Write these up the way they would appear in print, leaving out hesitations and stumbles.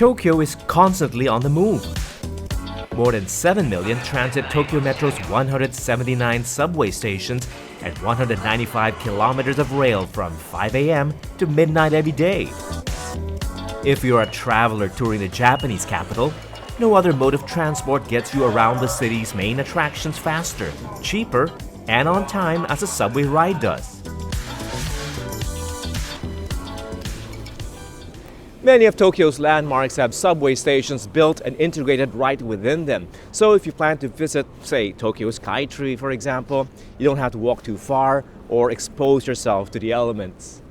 Tokyo is constantly on the move. More than 7 million transit Tokyo Metro's 179 subway stations and 195 kilometers of rail from 5 a.m. to midnight every day. If you're a traveler touring the Japanese capital, no other mode of transport gets you around the city's main attractions faster, cheaper, and on time as a subway ride does. Many of Tokyo's landmarks have subway stations built and integrated right within them. So if you plan to visit, say, Tokyo Skytree, for example, you don't have to walk too far or expose yourself to the elements.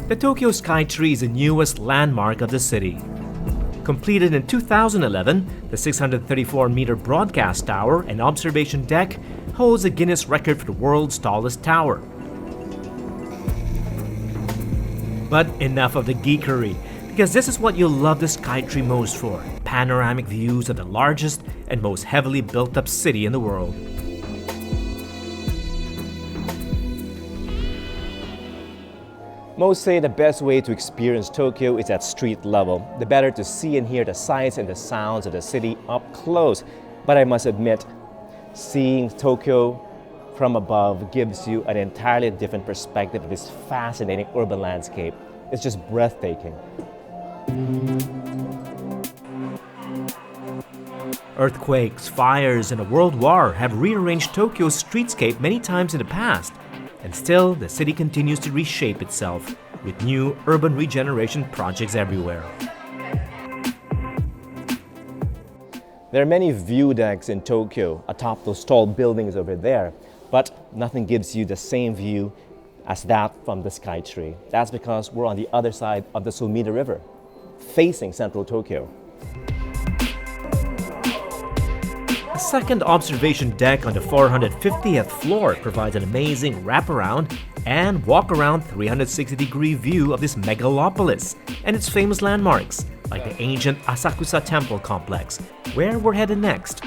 The Tokyo Skytree is the newest landmark of the city. Completed in 2011, the 634-meter broadcast tower and observation deck holds a Guinness record for the world's tallest tower. But enough of the geekery, because this is what you'll love the Skytree most for: panoramic views of the largest and most heavily built-up city in the world. Most say the best way to experience Tokyo is at street level. The better to see and hear the sights and the sounds of the city up close. But I must admit, seeing Tokyo from above gives you an entirely different perspective of this fascinating urban landscape. It's just breathtaking. Earthquakes, fires, and a world war have rearranged Tokyo's streetscape many times in the past, and still the city continues to reshape itself with new urban regeneration projects everywhere. There are many view decks in Tokyo atop those tall buildings over there, but nothing gives you the same view as that from the Skytree. That's because we're on the other side of the Sumida River, facing central Tokyo. A second observation deck on the 450th floor provides an amazing wraparound and walk-around 360-degree view of this megalopolis and its famous landmarks, like the ancient Asakusa temple complex, where we're headed next.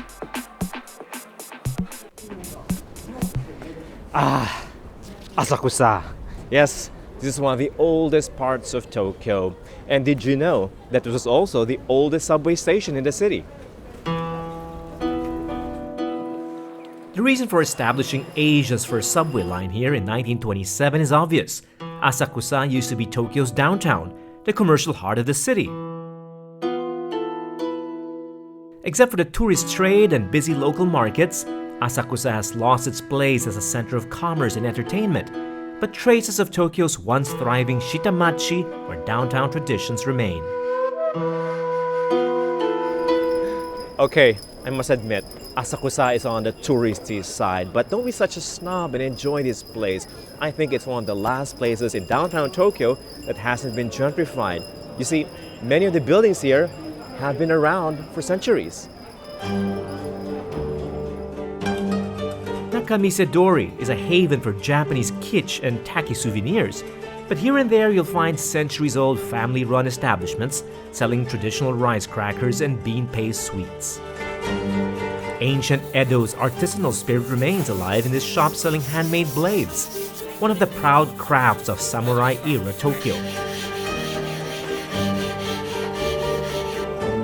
Asakusa. Yes, this is one of the oldest parts of Tokyo. And did you know that this was also the oldest subway station in the city? The reason for establishing Asia's first subway line here in 1927 is obvious. Asakusa used to be Tokyo's downtown, the commercial heart of the city. Except for the tourist trade and busy local markets, Asakusa has lost its place as a center of commerce and entertainment, but traces of Tokyo's once thriving shitamachi or downtown traditions remain. Okay, I must admit, Asakusa is on the touristy side, but don't be such a snob and enjoy this place. I think it's one of the last places in downtown Tokyo that hasn't been gentrified. You see, many of the buildings here have been around for centuries. Nakamisedori is a haven for Japanese kitsch and tacky souvenirs, but here and there you'll find centuries-old family-run establishments selling traditional rice crackers and bean paste sweets. Ancient Edo's artisanal spirit remains alive in this shop selling handmade blades, one of the proud crafts of samurai-era Tokyo.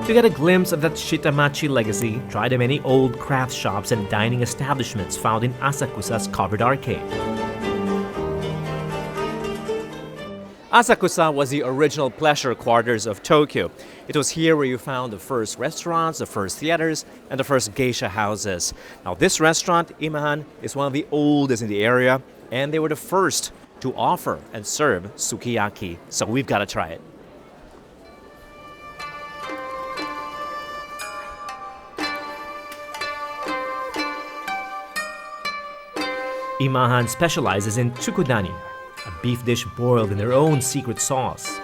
To get a glimpse of that shitamachi legacy, try the many old craft shops and dining establishments found in Asakusa's covered arcade. Asakusa was the original pleasure quarters of Tokyo. It was here where you found the first restaurants, the first theaters, and the first geisha houses. Now this restaurant, Imahan, is one of the oldest in the area, and they were the first to offer and serve sukiyaki, so we've got to try it. Imahan specializes in tsukudani, a beef dish boiled in their own secret sauce.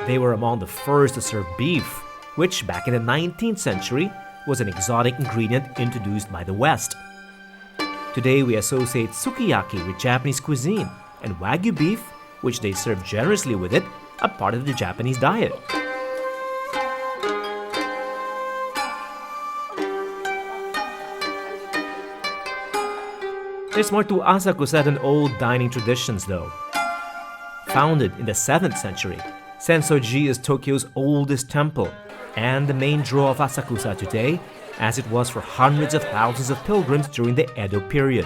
They were among the first to serve beef, which back in the 19th century was an exotic ingredient introduced by the West. Today we associate sukiyaki with Japanese cuisine, and Wagyu beef, which they serve generously with it, a part of the Japanese diet. There's more to Asakusa than old dining traditions though. Founded in the 7th century, Sensoji is Tokyo's oldest temple and the main draw of Asakusa today, as it was for hundreds of thousands of pilgrims during the Edo period.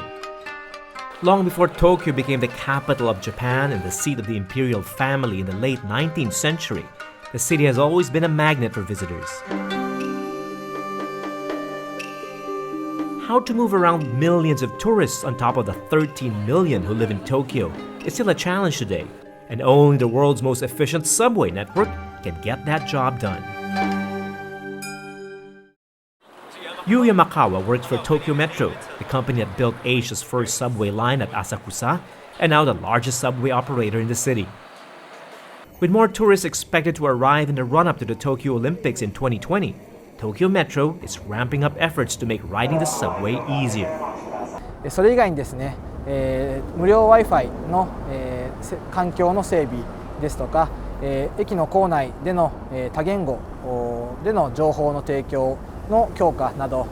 Long before Tokyo became the capital of Japan and the seat of the imperial family in the late 19th century, the city has always been a magnet for visitors. How to move around millions of tourists on top of the 13 million who live in Tokyo is still a challenge today, and only the world's most efficient subway network can get that job done. Yu Yamakawa works for Tokyo Metro, the company that built Asia's first subway line at Asakusa and now the largest subway operator in the city. With more tourists expected to arrive in the run-up to the Tokyo Olympics in 2020, Tokyo Metro is ramping up efforts to make riding the subway easier. それ以外にですね、無料 Wi-Fi の、環境の整備ですとか、駅の構内での、多言語での情報の提供の強化など、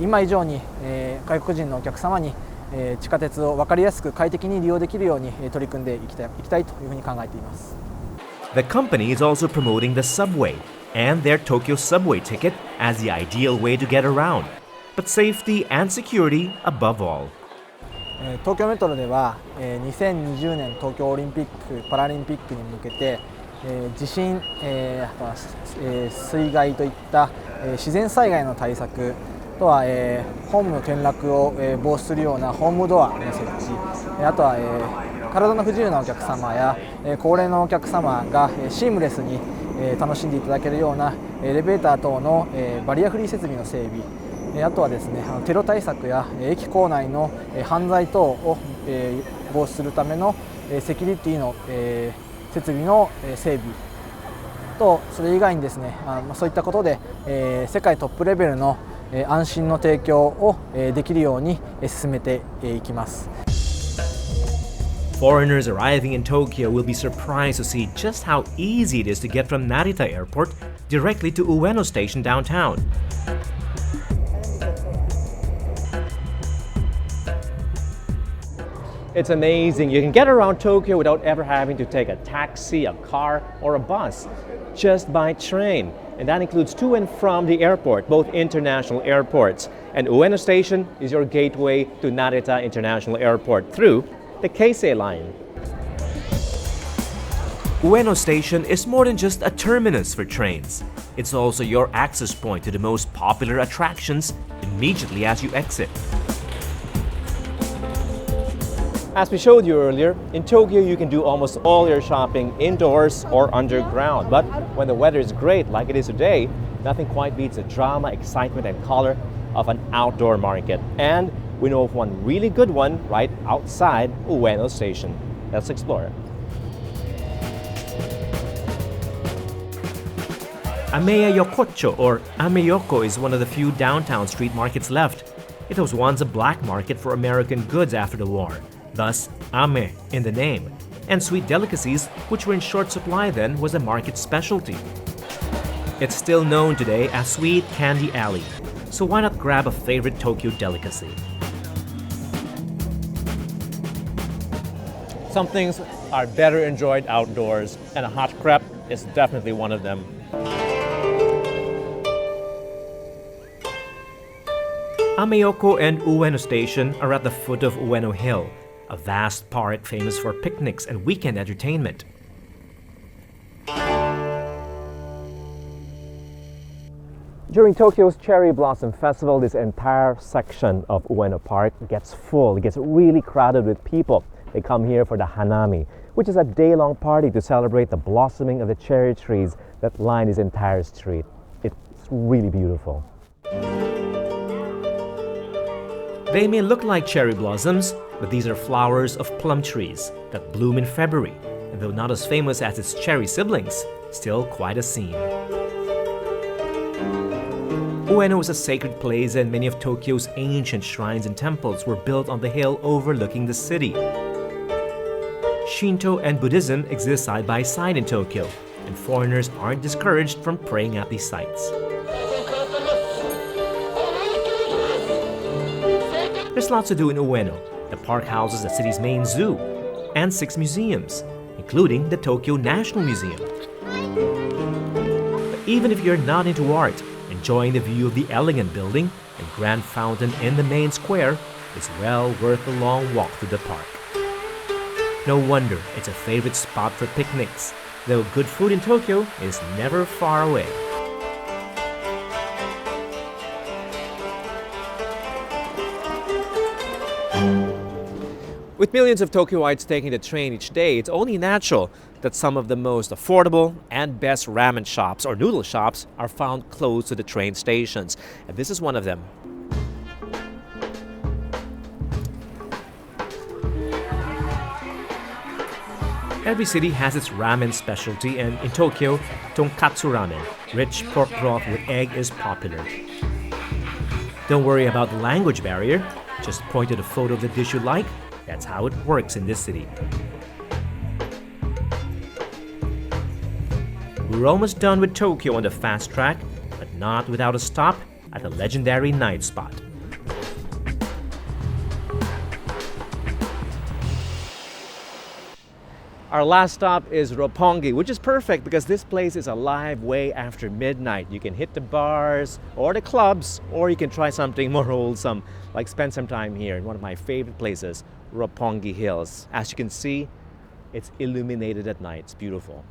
今以上に、外国人のお客様に、地下鉄を分かりやすく快適に利用できるように取り組んでいきたいというふうに考えています。The company is also promoting the subway and their Tokyo subway ticket as the ideal way to get around, but safety and security above all. 東京メトロでは2020年東京オリンピック・パラリンピックに向けて地震、水害といった自然災害の対策とはホームの転落を防止するようなホームドアの設置、あとは体の不自由なお客様や高齢のお客様がシームレスに楽しんでいただけるようなエレベーター等のバリアフリー設備の整備、あとはですねテロ対策や駅構内の犯罪等を防止するためのセキュリティの設備の整備と、それ以外にですねそういったことで世界トップレベルの安心の提供をできるように進めていきます。Foreigners arriving in Tokyo will be surprised to see just how easy it is to get from Narita Airport directly to Ueno Station downtown. It's amazing. You can get around Tokyo without ever having to take a taxi, a car, or a bus, just by train. And that includes to and from the airport, both international airports. And Ueno Station is your gateway to Narita International Airport through the Keisei line. Ueno Station is more than just a terminus for trains. It's also your access point to the most popular attractions immediately as you exit. As we showed you earlier, in Tokyo you can do almost all your shopping indoors or underground. But when the weather is great, like it is today, nothing quite beats the drama, excitement, and color of an outdoor market. And we know of one really good one right outside Ueno Station. Let's explore. Ameya Yokocho or Ameyoko is one of the few downtown street markets left. It was once a black market for American goods after the war. Thus, ame in the name, and sweet delicacies, which were in short supply then, was a market specialty. It's still known today as Sweet Candy Alley, so why not grab a favorite Tokyo delicacy? Some things are better enjoyed outdoors, and a hot crepe is definitely one of them. Ameyoko and Ueno Station are at the foot of Ueno Hill, a vast park famous for picnics and weekend entertainment. During Tokyo's Cherry Blossom Festival, this entire section of Ueno Park gets full. It gets really crowded with people. They come here for the Hanami, which is a day-long party to celebrate the blossoming of the cherry trees that line this entire street. It's really beautiful. They may look like cherry blossoms, but these are flowers of plum trees that bloom in February, and though not as famous as its cherry siblings, still quite a scene. Ueno is a sacred place, and many of Tokyo's ancient shrines and temples were built on the hill overlooking the city. Shinto and Buddhism exist side by side in Tokyo, and foreigners aren't discouraged from praying at these sites. There's lots to do in Ueno. The park houses the city's main zoo and 6 museums. including the Tokyo National Museum. But even if you're not into art, enjoying the view of the elegant building and grand fountain in the main square is well worth the long walk through the park. No wonder it's a favorite spot for picnics, though good food in Tokyo is never far away. With millions of Tokyoites taking the train each day, it's only natural that some of the most affordable and best ramen shops or noodle shops are found close to the train stations. And this is one of them. Every city has its ramen specialty, and in Tokyo, tonkatsu ramen, rich pork broth with egg, is popular. Don't worry about the language barrier. Just point to the photo of the dish you like. That's how it works in this city. We're almost done with Tokyo on the fast track, but not without a stop at the legendary night spot. Our last stop is Roppongi, which is perfect because this place is alive way after midnight. You can hit the bars or the clubs, or you can try something more wholesome, like spend some time here in one of my favorite places, Roppongi Hills. As you can see, it's illuminated at night. It's beautiful.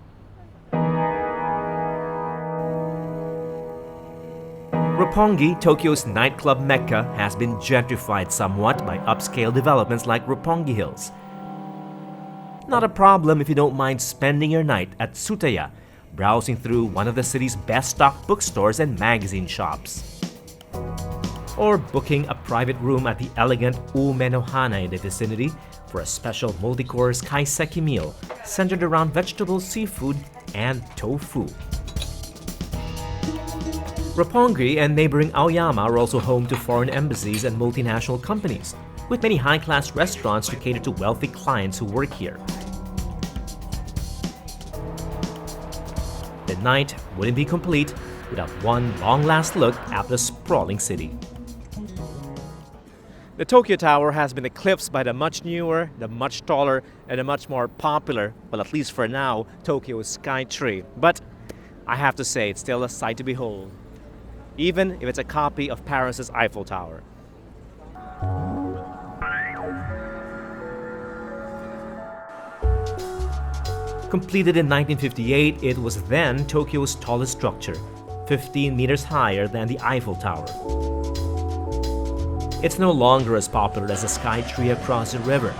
Roppongi, Tokyo's nightclub mecca, has been gentrified somewhat by upscale developments like Roppongi Hills. Not a problem if you don't mind spending your night at Tsutaya, browsing through one of the city's best-stocked bookstores and magazine shops. Or booking a private room at the elegant Ueno in the vicinity for a special multi-course kaiseki meal centered around vegetables, seafood, and tofu. Roppongi and neighboring Aoyama are also home to foreign embassies and multinational companies, with many high-class restaurants to cater to wealthy clients who work here. The night wouldn't be complete without one long last look at the sprawling city. The Tokyo Tower has been eclipsed by the much newer, the much taller, and the much more popular, well, at least for now, Tokyo's Skytree. But I have to say, it's still a sight to behold, even if it's a copy of Paris's Eiffel Tower. Completed in 1958, it was then Tokyo's tallest structure, 15 meters higher than the Eiffel Tower. It's no longer as popular as the Skytree across the river,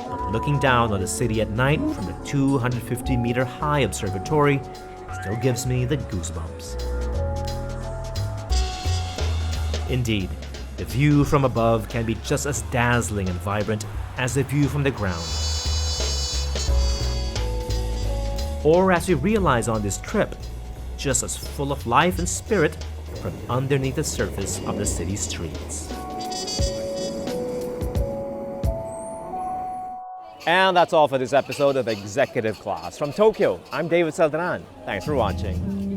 but looking down on the city at night from the 250-meter-high observatory still gives me the goosebumps. Indeed, the view from above can be just as dazzling and vibrant as the view from the ground. Or, as we realize on this trip, just as full of life and spirit from underneath the surface of the city's streets. And that's all for this episode of Executive Class. From Tokyo, I'm David Celdran. Thanks for watching.